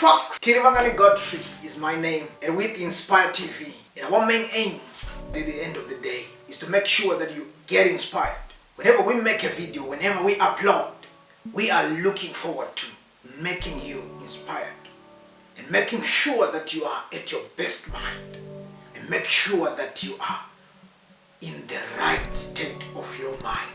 Fox Tirivangani Godfrey is my name, and with Inspire TV, and our main aim at the end of the day is to make sure that you get inspired. Whenever we make a video, whenever we upload, we are looking forward to making you inspired and making sure that you are at your best mind and make sure that you are in the right state of your mind.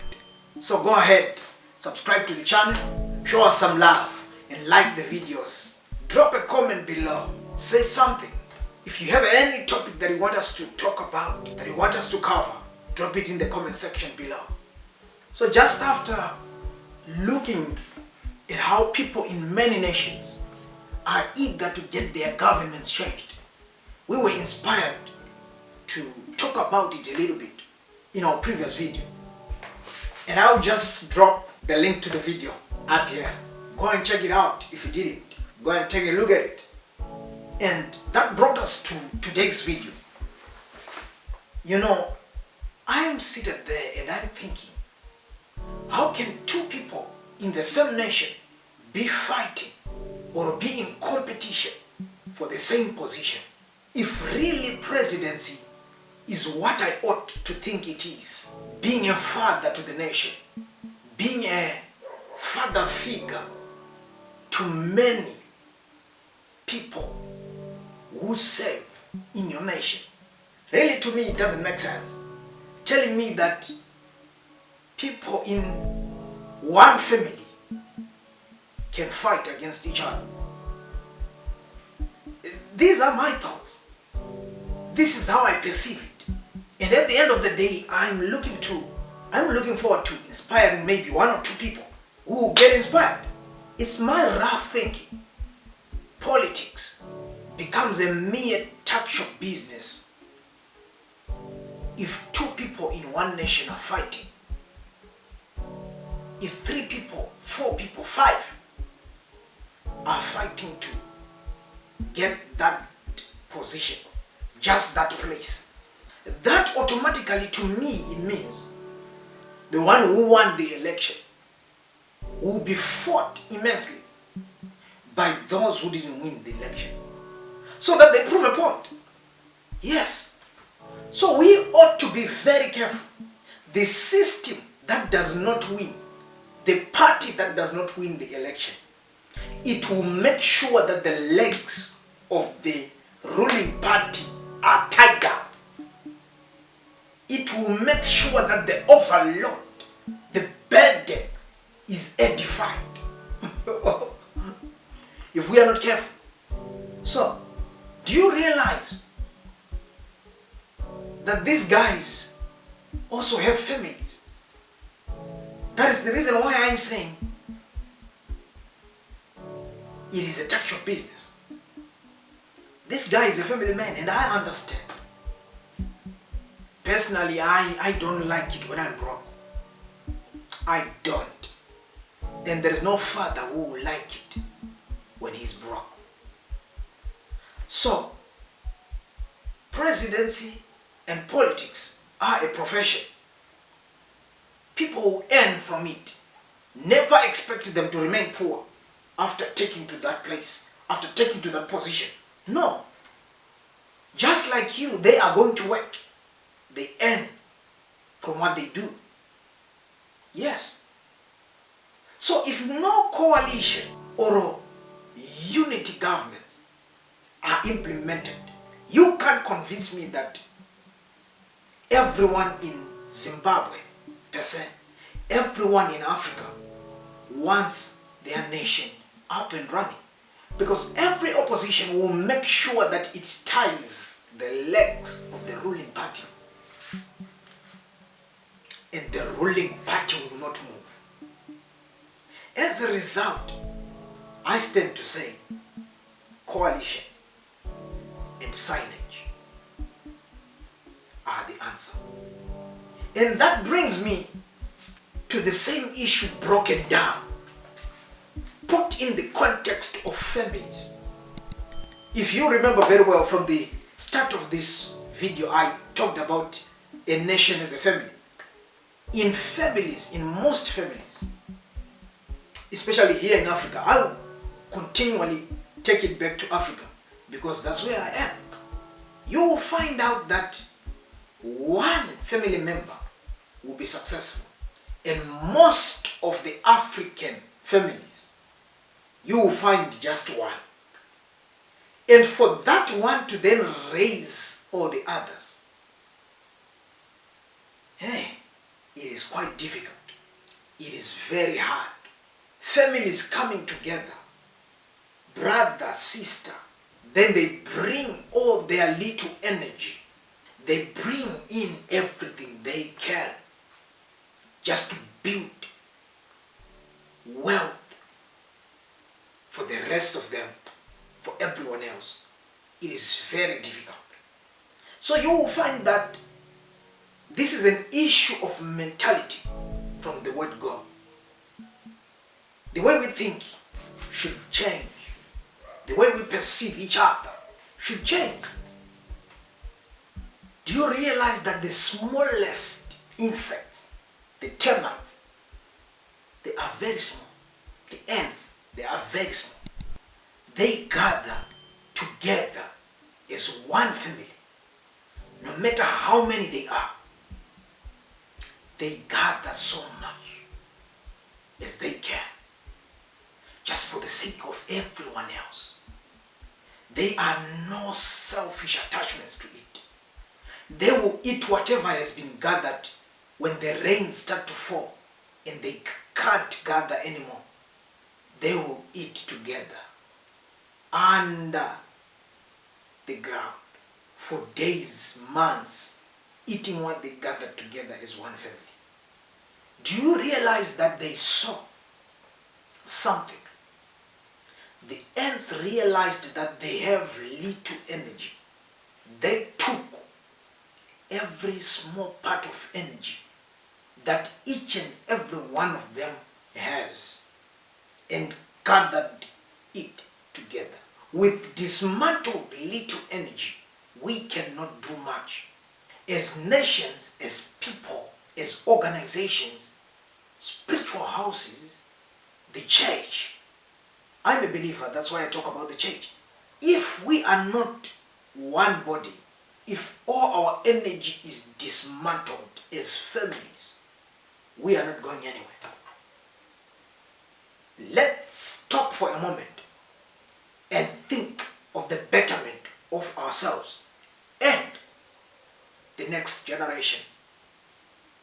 So go ahead, subscribe to the channel, show us some love and like the videos. Drop a comment below, say something. If you have any topic that you want us to talk about, that you want us to cover, drop it in the comment section below. So just after looking at how people in many nations are eager to get their governments changed, we were inspired to talk about it a little bit in our previous video. And I'll just drop the link to the video up here. Go and check it out if you didn't. Go and take a look at it. And that brought us to today's video. You know, I am seated there and I'm thinking, how can two people in the same nation be fighting or be in competition for the same position if really presidency is what I ought to think it is? Being a father to the nation, being a father figure to many people who serve in your nation. Really, to me, it doesn't make sense. Telling me that people in one family can fight against each other. These are my thoughts. This is how I perceive it. And at the end of the day, I'm looking forward to inspiring maybe one or two people who will get inspired. It's my rough thinking. Politics becomes a mere talk shop business if two people in one nation are fighting. If 3 people, 4 people, 5 are fighting to get that position, just that place, that automatically, to me, it means the one who won the election will be fought immensely by those who didn't win the election, so that they prove a point. Yes. So we ought to be very careful. The system that does not win, the party that does not win the election, it will make sure that the legs of the ruling party are tied up. It will make sure that the overload, the burden, is edified. If we are not careful. So, do you realize that these guys also have families? That is the reason why I'm saying it is a talk shop business. This guy is a family man, and I understand. Personally, I don't like it when I'm broke. I don't. And there is no father who will like it when he's broke. So, presidency and politics are a profession. People who earn from it never expect them to remain poor after taking to that place, after taking to that position. No. Just like you, they are going to work. They earn from what they do. Yes. So if no coalition or unity governments are implemented, you can't convince me that everyone in Zimbabwe, per se, everyone in Africa wants their nation up and running. Because every opposition will make sure that it ties the legs of the ruling party. And the ruling party will not move. As a result, I stand to say coalition and signage are the answer. And that brings me to the same issue broken down, put in the context of families. If you remember very well from the start of this video, I talked about a nation as a family. In families, in most families, especially here in Africa, I will continually take it back to Africa, because that's where I am. You will find out that one family member will be successful. In most of the African families, you will find just one. And for that one to then raise all the others, hey, it is quite difficult. It is very hard. Families coming together, brother, sister, then they bring all their little energy. They bring in everything they can just to build wealth for the rest of them, for everyone else. It is very difficult. So you will find that this is an issue of mentality from the word God. The way we think should change. The way we perceive each other should change. Do you realize that the smallest insects, the termites, they are very small. The ants, they are very small. They gather together as one family. No matter how many they are, they gather so much as they can, just for the sake of everyone else. They are no selfish attachments to it. They will eat whatever has been gathered when the rains start to fall and they can't gather anymore. They will eat together under the ground for days, months, eating what they gathered together as one family. Do you realize that they saw something? The ants realized that they have little energy. They took every small part of energy that each and every one of them has and gathered it together. With dismantled little energy, we cannot do much. As nations, as people, as organizations, spiritual houses, the church. I'm a believer, that's why I talk about the church. If we are not one body, if all our energy is dismantled as families, we are not going anywhere. Let's stop for a moment and think of the betterment of ourselves and the next generation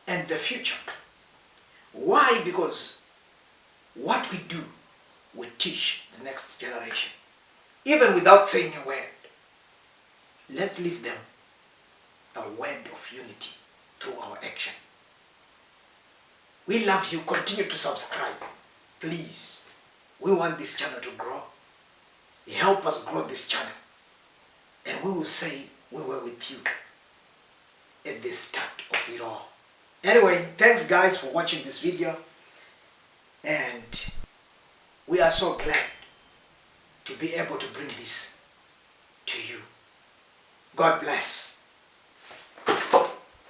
and the future. Why? Because what we do, we teach the next generation. Even without saying a word, let's leave them a word of unity through our action. We love you. Continue to subscribe. Please. We want this channel to grow. Help us grow this channel. And we will say we were with you at the start of it all. Anyway, thanks guys for watching this video. And we are so glad to be able to bring this to you. God bless.